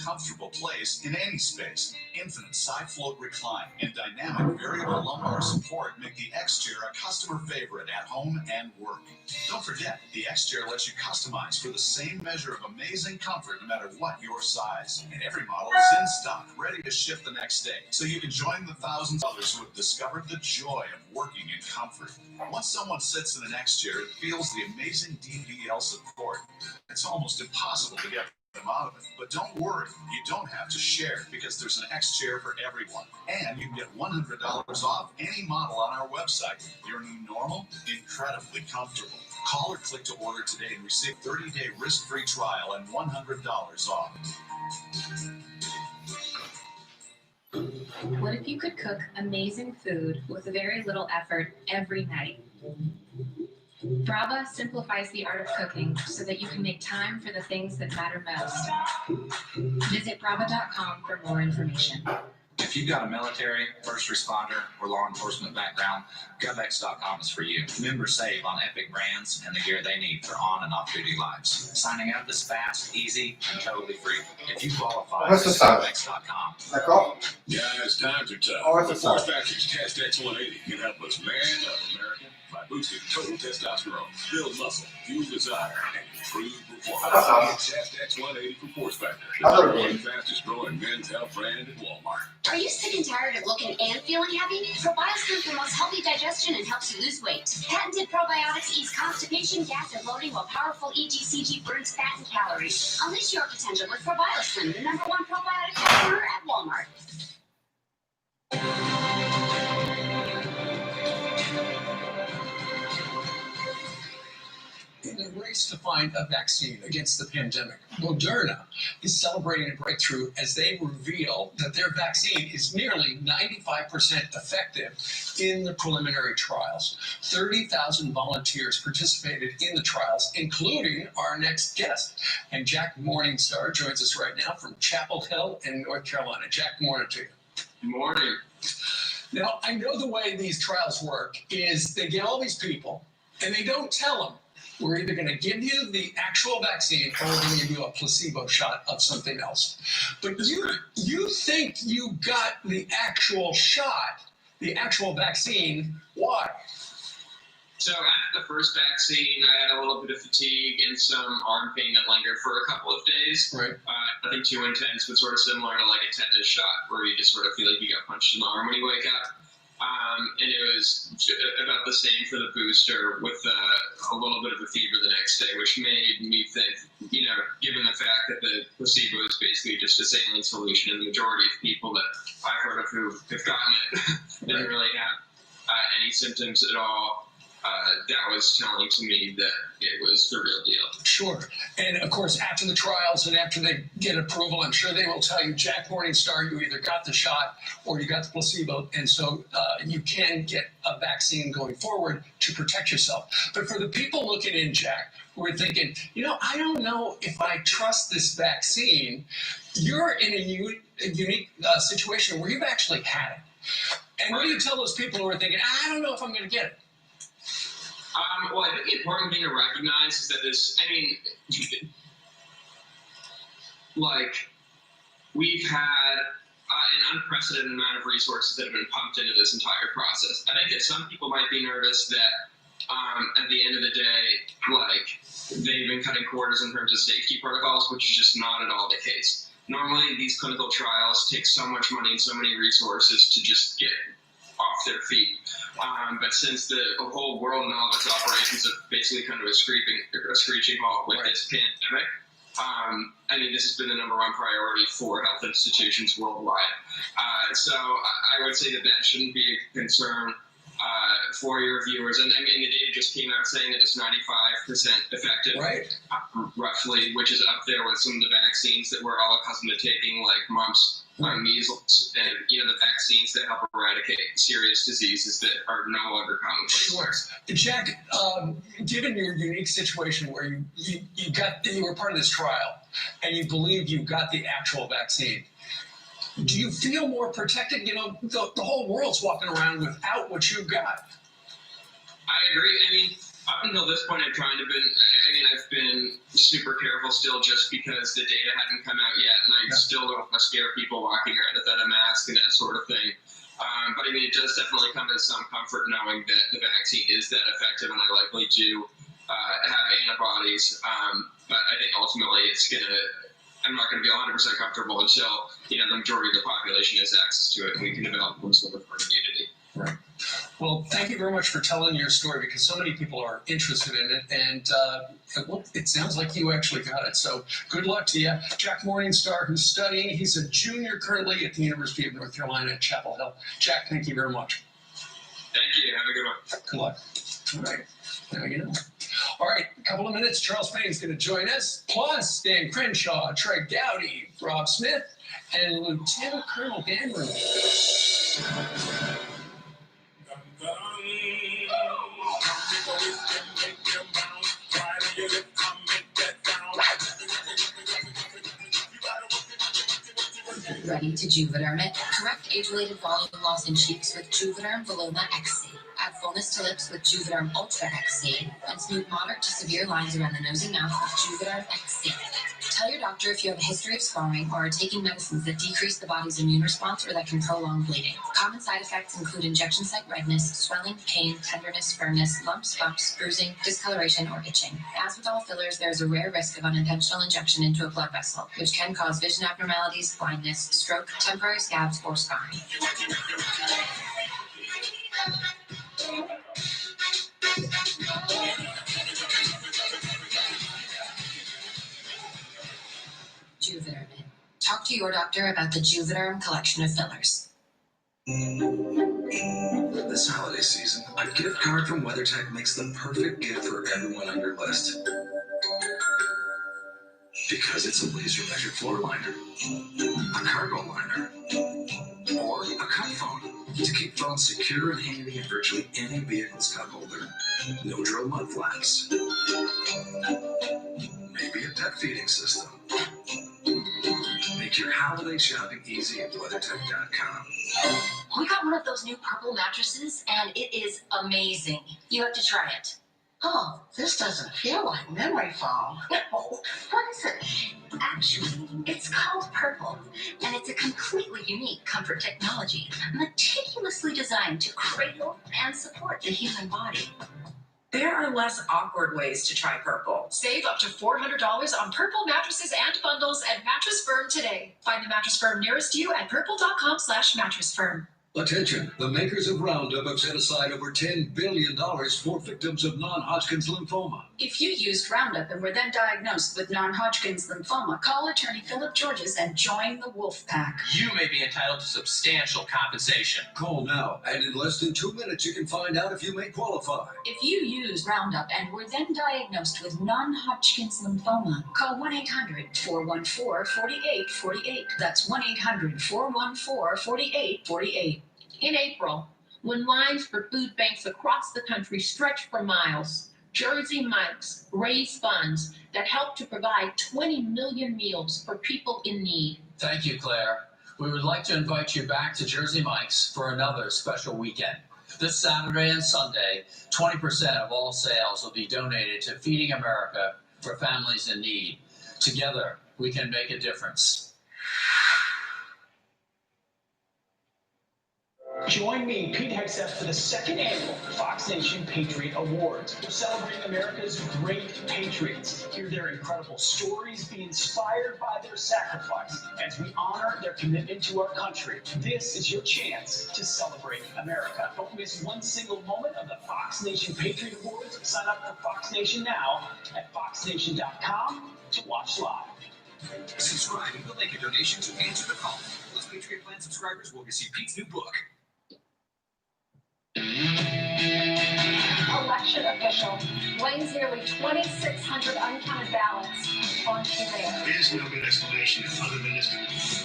comfortable place in any space. Infinite side float recline and dynamic variable lumbar support make the X-Chair a customer favorite at home and work. Don't forget, the X-Chair lets you customize for the same measure of amazing comfort no matter what your size. And every model is in stock, ready to ship the next day, so you can join the thousands of others who have discovered the joy of working in comfort. Once someone sits in an X-Chair, it feels the amazing DVL support. It's almost impossible to get them out of it. But don't worry, you don't have to share because there's an X-Chair for everyone. And you can get $100 off any model on our website. Your new normal? Incredibly comfortable. Call or click to order today and receive 30-day risk-free trial and $100 off. What if you could cook amazing food with very little effort every night? Brava simplifies the art of cooking so that you can make time for the things that matter most. Visit brava.com for more information. If you've got a military, first responder, or law enforcement background, GovX.com is for you. Members save on epic brands and the gear they need for on and off-duty lives. Signing up is fast, easy, and totally free. If you qualify, visit GovX.com. Guys, times are tough. Oh, the Force Factory's Test X180 can help us man up America by boosting total testosterone, build muscle, fuel desire, and improve performance. Test X180 from Force Factor, the #1 fastest growing men's health brand at Walmart. Are you sick and tired of looking and feeling heavy? Probiotics promotes healthy digestion and helps you lose weight. Patented probiotics ease constipation, gas, and bloating, while powerful EGCG burns fat and calories. Unleash your potential with Probiotics, the #1 probiotic powder at Walmart. In the race to find a vaccine against the pandemic, Moderna is celebrating a breakthrough as they reveal that their vaccine is nearly 95% effective in the preliminary trials. 30,000 volunteers participated in the trials, including our next guest. And Jack Morningstar joins us right now from Chapel Hill in North Carolina. Jack, good morning to you. Good morning. Now, I know the way these trials work is they get all these people, and they don't tell them, we're either going to give you the actual vaccine or we're going to give you a placebo shot of something else. But you think you got the actual shot, the actual vaccine. Why? So after the first vaccine, I had a little bit of fatigue and some arm pain that lingered for a couple of days. Right. Nothing too intense, but sort of similar to like a tetanus shot where you just sort of feel like you got punched in the arm when you wake up. And it was about the same for the booster with a little bit of a fever the next day, which made me think, given the fact that the placebo is basically just a saline solution, and the majority of people that I've heard of who have gotten it didn't really have any symptoms at all. That was telling to me that it was the real deal. Sure. And of course, after the trials and after they get approval, I'm sure they will tell you, Jack Morningstar, you either got the shot or you got the placebo. And so you can get a vaccine going forward to protect yourself. But for the people looking in, Jack, who are thinking, I don't know if I trust this vaccine, you're in a unique situation where you've actually had it. And what do you tell those people who are thinking, I don't know if I'm going to get it? Well, I think the important thing to recognize is that we've had an unprecedented amount of resources that have been pumped into this entire process. I think that some people might be nervous that at the end of the day, they've been cutting corners in terms of safety protocols, which is just not at all the case. Normally, these clinical trials take so much money and so many resources to just get off their feet. But since the whole world and all of its operations have basically come to a screeching halt with this pandemic, this has been the #1 priority for health institutions worldwide. So I would say that shouldn't be a concern for your viewers. And the data just came out saying that it's 95% effective, right? Roughly, which is up there with some of the vaccines that we're all accustomed to taking, like mumps, measles, and the vaccines that help eradicate serious diseases that are no longer commonplace. Sure. Jack, given your unique situation where you were part of this trial and you believe you got the actual vaccine, do you feel more protected? The whole world's walking around without what you got. I agree. Up until this point, I've been super careful still just because the data hadn't come out yet, and I still don't want to scare people walking around without a mask and that sort of thing. But I mean, it does definitely come as some comfort knowing that the vaccine is that effective, and I likely do have antibodies. But I think ultimately I'm not going to be 100% comfortable until, the majority of the population has access to it and we can develop some sort of herd immunity. Right. Well, thank you very much for telling your story because so many people are interested in it, and it sounds like you actually got it. So good luck to you. Jack Morningstar, who's studying, he's a junior currently at the University of North Carolina at Chapel Hill. Jack, thank you very much. Thank you. Have a good one. Good luck. All right. Now you know. All right, a couple of minutes. Charles Payne's going to join us, plus Dan Crenshaw, Trey Gowdy, Rob Smith, and Lieutenant Colonel Dan Rooney. Ready to Juvederm it? Correct age-related volume loss in cheeks with Juvederm Voluma XC. Add fullness to lips with Juvederm Ultra XC. And smooth moderate to severe lines around the nose and mouth with Juvederm XC. Tell your doctor if you have a history of scarring or are taking medicines that decrease the body's immune response or that can prolong bleeding. Common side effects include injection site redness, swelling, pain, tenderness, firmness, lumps, bumps, bruising, discoloration, or itching. As with all fillers, there is a rare risk of unintentional injection into a blood vessel, which can cause vision abnormalities, blindness, stroke, temporary scabs, or scarring. Juvederm. Talk to your doctor about the Juvederm collection of fillers. This holiday season, a gift card from WeatherTech makes the perfect gift for everyone on your list. Because it's a laser measured floor liner, a cargo liner, or a cup phone to keep phones secure and handy in virtually any vehicle's cup holder. No drill mud flaps. Maybe a duck feeding system. Make your holiday shopping easy at WeatherTech.com. We got one of those new purple mattresses, and it is amazing. You have to try it. Oh, this doesn't feel like memory foam. What is it? Actually, it's called Purple, and it's a completely unique comfort technology, meticulously designed to cradle and support the human body. There are less awkward ways to try Purple. Save up to $400 on Purple mattresses and bundles at Mattress Firm today. Find the Mattress Firm nearest you at purple.com/mattressfirm. Attention, the makers of Roundup have set aside over $10 billion for victims of non-Hodgkin's lymphoma. If you used Roundup and were then diagnosed with non-Hodgkin's lymphoma, call attorney Philip Georges and join the Wolf Pack. You may be entitled to substantial compensation. Call now, and in less than 2 minutes you can find out if you may qualify. If you used Roundup and were then diagnosed with non-Hodgkin's lymphoma, call 1-800-414-4848. That's 1-800-414-4848. In April, when lines for food banks across the country stretched for miles, Jersey Mike's raised funds that help to provide 20 million meals for people in need. Thank you, Claire. We would like to invite you back to Jersey Mike's for another special weekend. This Saturday and Sunday, 20% of all sales will be donated to Feeding America for families in need. Together, we can make a difference. Join me, Pete Hegseth, for the second annual Fox Nation Patriot Awards. We're celebrating America's great patriots. Hear their incredible stories, be inspired by their sacrifice as we honor their commitment to our country. This is your chance to celebrate America. Don't miss one single moment of the Fox Nation Patriot Awards. Sign up for Fox Nation now at foxnation.com to watch live. Subscribe and we'll make a donation to answer the call. Plus, Patriot Plan subscribers will receive Pete's new book. Election official weighs nearly 2,600 uncounted ballots onto there. There is no good explanation other than this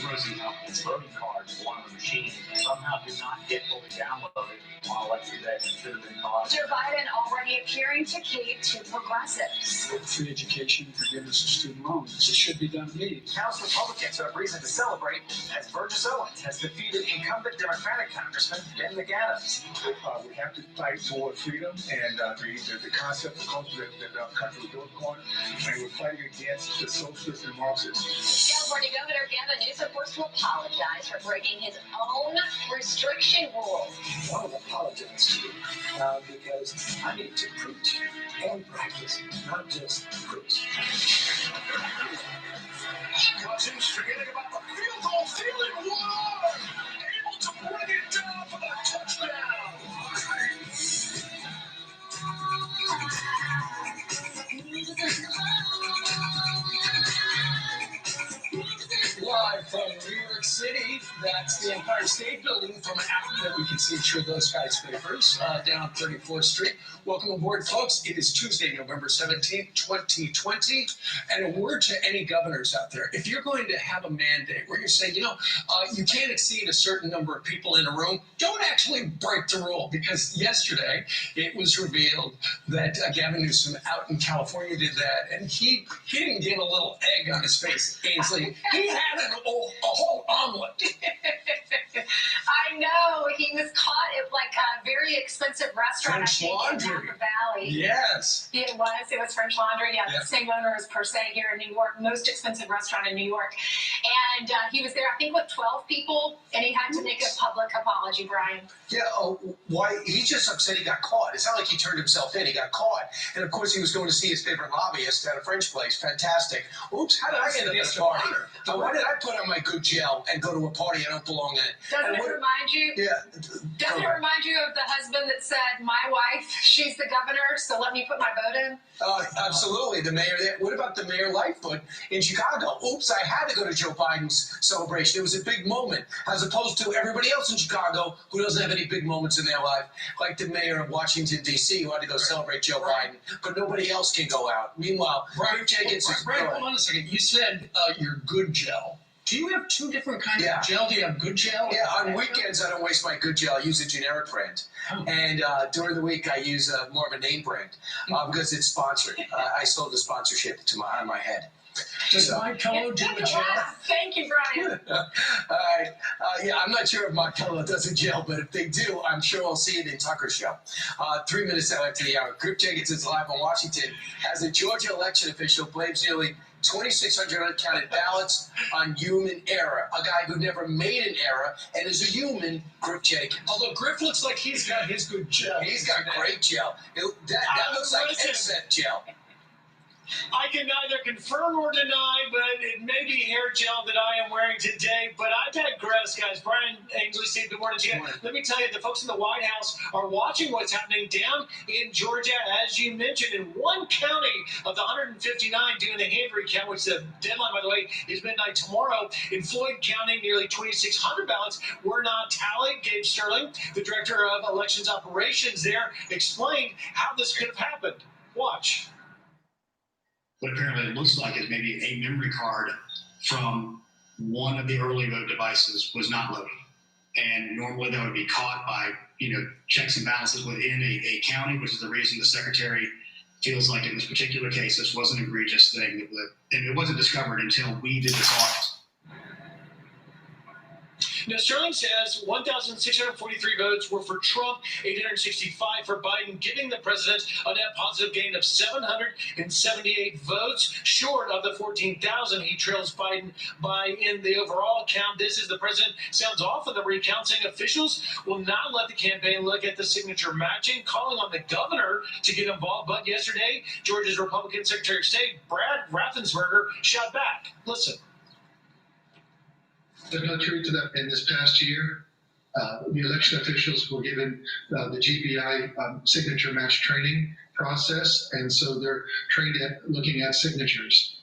frozen top. voting cards of one of the machines somehow did not get fully downloaded on election day. It should have been caught. Joe Biden already appearing to cave to progressives. Free education, forgiveness of student loans. It should be done immediately. House Republicans have reason to celebrate as Burgess Owens has defeated incumbent Democratic Congressman Ben McAdams. We have to fight for freedom and the concept of culture that our country was built upon, and we're fighting against the socialists and Marxists. California Governor Gavin Newsom forced to apologize for breaking his own restriction rules. I want to apologize to you because I need to preach and practice, not just preach. Cousins forgetting about the field goal, feeling one arm, able to bring it down for the touchdown. Live from New York City, that's the Empire State Building from after we can see through those skyscrapers down 34th Street. Welcome aboard, folks. It is Tuesday, November 17th, 2020. And a word to any governors out there. If you're going to have a mandate where you say, you can't exceed a certain number of people in a room, don't actually break the rule. Because yesterday, it was revealed that Gavin Newsom out in California did that. And he didn't get a little egg on his face, Ainsley. He had a whole omelet. I know. He was caught at like a very expensive restaurant French in Laundry. Napa Valley. Yes. It was French Laundry. Yeah, Yep. the same owner as Per Se here in New York, most expensive restaurant in New York. And he was there, I think, with 12 people, and he had to make a public apology, Brian. Yeah, why? He's just upset he got caught. It's not like he turned himself in. He got caught. And, of course, he was going to see his favorite lobbyist at a French place. Fantastic. Oops, how did I end up at a party? Why did I put on my good gel and go to a party I don't belong in? Doesn't it remind you? Yeah. Doesn't it remind you of the husband that said, "My wife, she's the governor, so let me put my vote in"? Absolutely. The mayor there. What about the Mayor Lightfoot in Chicago? Oops, I had to go to Joe Biden's celebration. It was a big moment, as opposed to everybody else in Chicago who doesn't have any big moments in their life, like the mayor of Washington, D.C., who had to go celebrate Joe Biden, but nobody else can go out. Meanwhile, Brian Jenkins is Brian, hold on a second. You said your good gel. Do you have two different kinds of gel? Do you have good gel? Yeah, on weekends I don't waste my good gel. I use a generic brand. And during the week I use more of a name brand because it's sponsored. I sold the sponsorship on my head. Does My Pillow do a gel? Thank you, Brian. All right. Yeah, I'm not sure if My Pillow does a gel, but if they do, I'm sure I'll see it in Tucker's show. 3 minutes after the hour. Grip Jenkins is live on Washington as a Georgia election official blames nearly 2,600 uncounted ballots on human error. A guy who never made an error and is a human, Grip Jenkins. Although Griff looks like he's got his good gel. He's got great gel. That looks like Inset gel. I can neither confirm or deny, but it may be hair gel that I am wearing today. But I digress, guys. Brian, Ainsley, Steve, good morning to you. Let me tell you, the folks in the White House are watching what's happening down in Georgia, as you mentioned, in one county of the 159 doing the hand recount, which the deadline, by the way, is midnight tomorrow. In Floyd County, nearly 2,600 ballots were not tallied. Gabe Sterling, the director of elections operations there, explained how this could have happened. Watch. What apparently it looks like is maybe a memory card from one of the early vote devices was not loaded. And normally that would be caught by, checks and balances within a county, which is the reason the secretary feels like in this particular case, this was an egregious thing. And it wasn't discovered until we did this audit. Now, Sterling says 1,643 votes were for Trump, 865 for Biden, giving the president a net positive gain of 778 votes, short of the 14,000 he trails Biden by in the overall count. This is the president sounds off of the recount, saying officials will not let the campaign look at the signature matching, calling on the governor to get involved. But yesterday, Georgia's Republican Secretary of State, Brad Raffensperger, shot back. Listen. There's no truth to that. In this past year, the election officials were given the GBI signature match training process, and so they're trained at looking at signatures.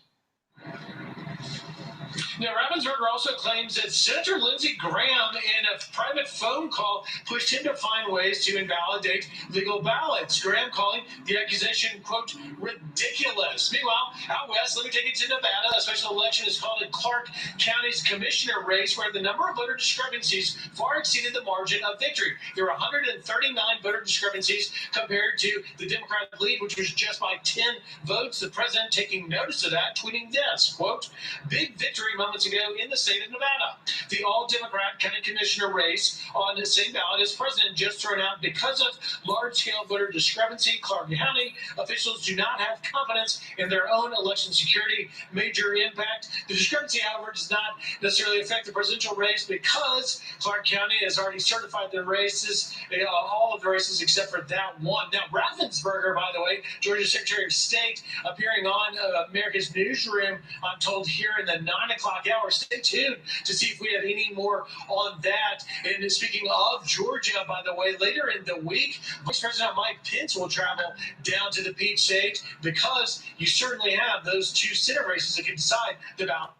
Now, Ravensburger also claims that Senator Lindsey Graham, in a private phone call, pushed him to find ways to invalidate legal ballots. Graham calling the accusation, quote, ridiculous. Meanwhile, out west, let me take you to Nevada. A special election is called in Clark County's commissioner race, where the number of voter discrepancies far exceeded the margin of victory. There were 139 voter discrepancies compared to the Democratic lead, which was just by 10 votes. The president taking notice of that, tweeting this, quote, big victory moments ago in the state of Nevada. The all-Democrat county commissioner race on the same ballot as president just thrown out because of large-scale voter discrepancy. Clark County officials do not have confidence in their own election security. Major impact. The discrepancy, however, does not necessarily affect the presidential race because Clark County has already certified the races, all of the races except for that one. Now, Ravensburger, by the way, Georgia's Secretary of State, appearing on America's Newsroom, I'm told here in the 9 o'clock hour. Stay tuned to see if we have any more on that. And speaking of Georgia, by the way, later in the week, Vice President Mike Pence will travel down to the Peach State because you certainly have those two Senate races that can decide the ballot.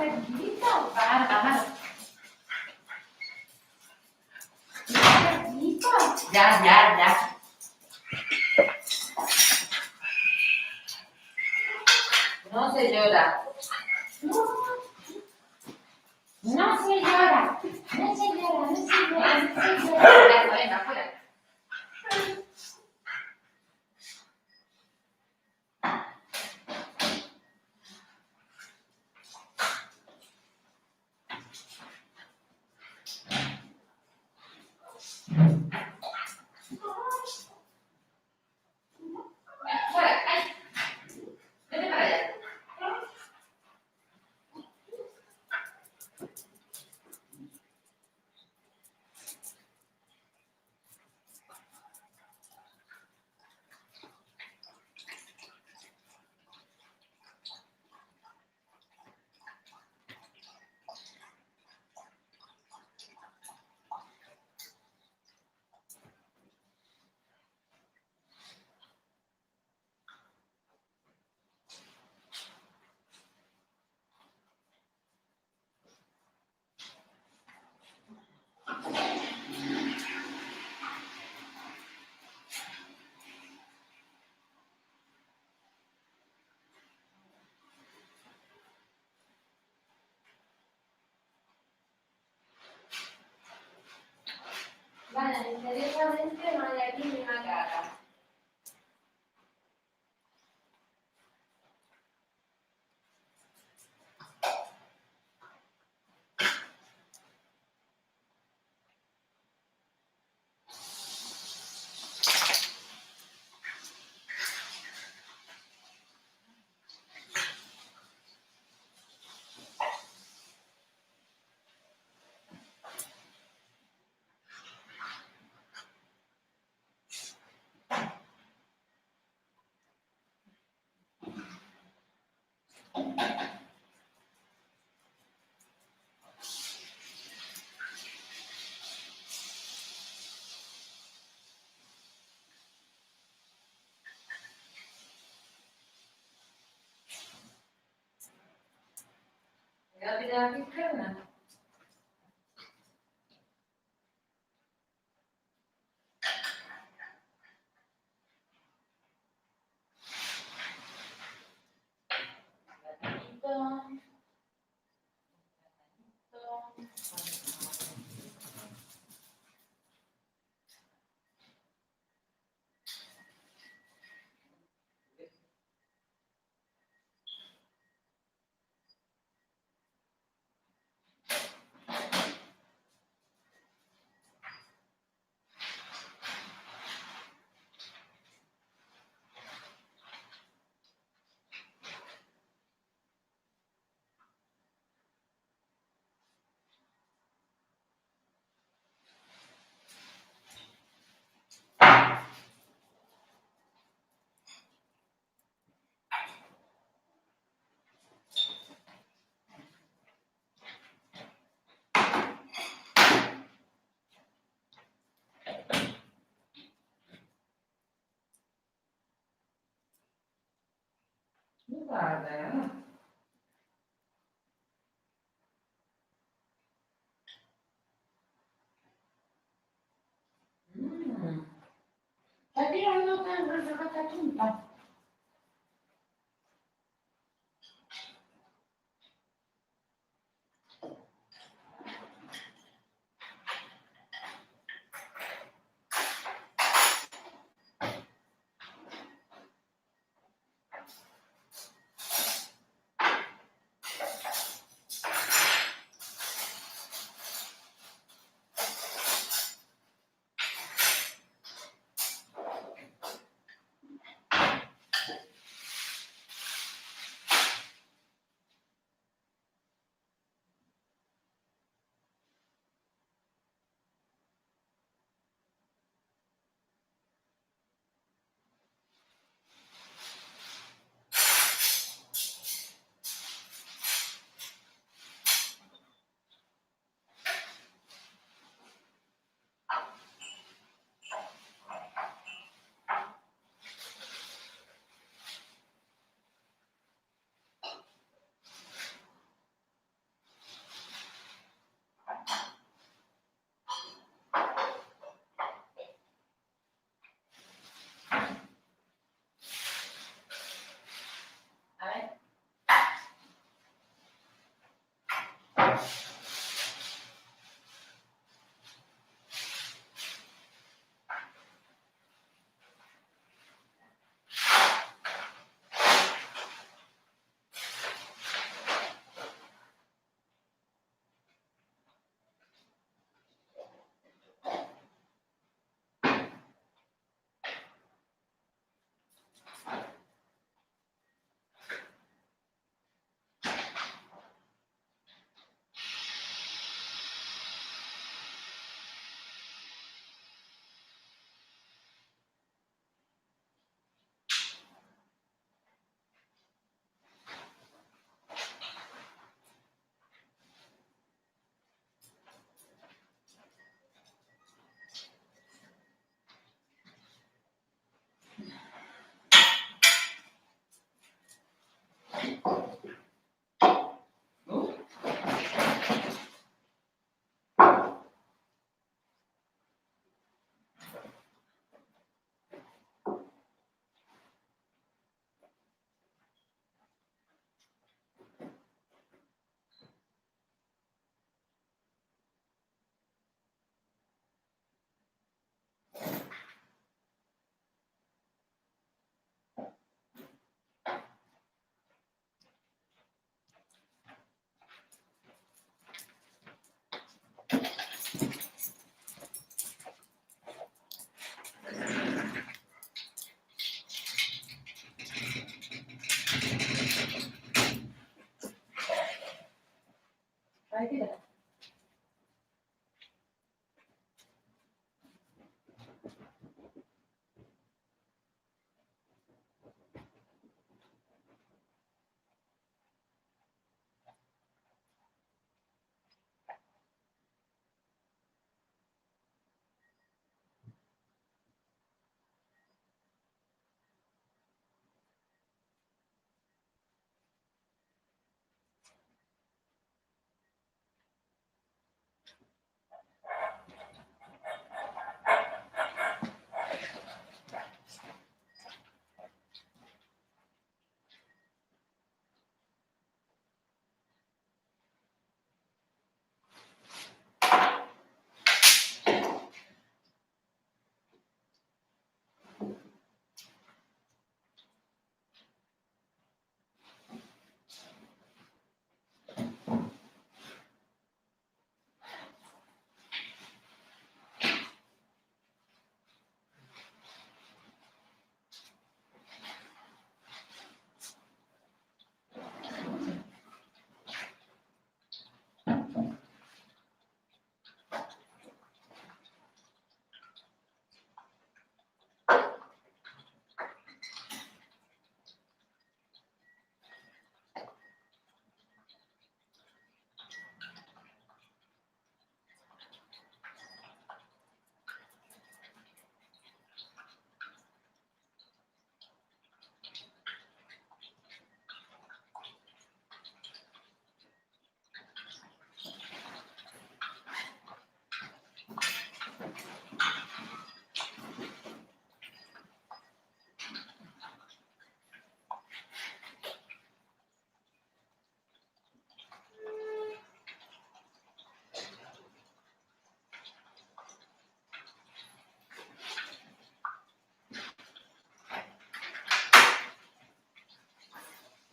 Cerquita, bárbaro. Cerquita. Ya. No se llora. No se llora. Venga, fuera. Fuera, ay. Vete para allá. Vale, misteriosamente no hay aquí ni una cara. Voy a tirar aquí izquierda. Guarda. Sta tirando tanto questa tinta.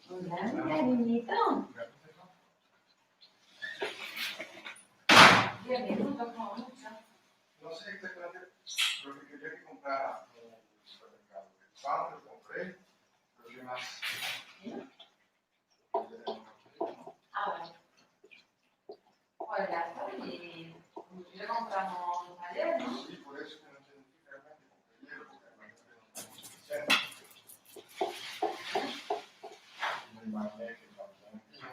Hola, mi cariñito. Bien, bien, no tocó mucho. No sé exactamente lo que quería que comprara en el supermercado. El pan lo compré, pero ¿qué más? Ah, bueno. Hola, y le compramos ayer, ¿no? Sí, por eso que no entendí realmente compré ayer, porque realmente no tengo suficiente. Me imaginé que también no.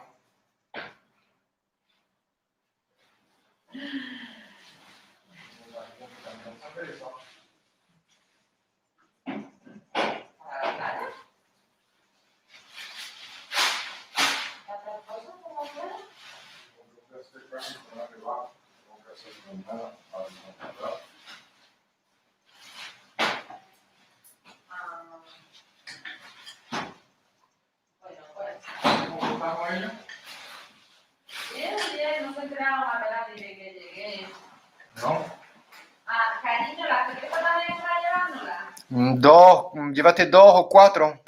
Me imaginé que también cerveza. ¿Para la playa? ¿Para otra cosa como afuera? Tengo que hacer casi con una rebaja, tengo que hacer con nada para encontrar. Bueno, pues. ¿Cómo está con ella? Bien, bien, no se enteraron a ver desde que llegué. No. Ah, cariño, ¿la cerveza también para llevárnosla? Dos, llévate 2 o 4.